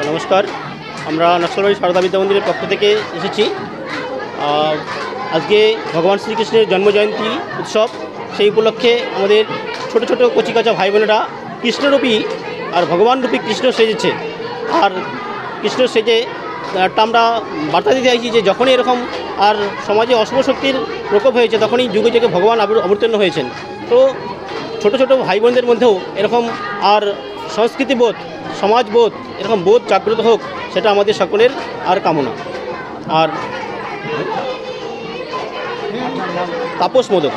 नमस्कार আমরা নকশালবাড়ি সারদা বিদ্যা মন্দিরের পক্ষ থেকে এসেছি। আজকে ভগবান শ্রীকৃষ্ণের জন্মজয়ন্তী উৎসব, সেই উপলক্ষে আমাদের ছোট ছোট কচিকাচা ভাই বোনেরা কৃষ্ণরূপী আর ভগবানরূপী কৃষ্ণ সেজেছে। আর কৃষ্ণ সেজে একটা আমরা বার্তা দিতে চাইছি যে যখনই এরকম আর সমাজে অশুভ শক্তির প্রকোপ হয়েছে তখনই যুগে যুগে ভগবান অবতীর্ণ হয়েছেন। তো ছোট ছোট ভাই বোনদের মধ্যেও এরকম আর সংস্কৃতিবোধ, সমাজবোধ, এরকম বোধ জাগ্রত হোক, সেটা আমাদের সকলের আর কামনা। আর তাপস মোদক।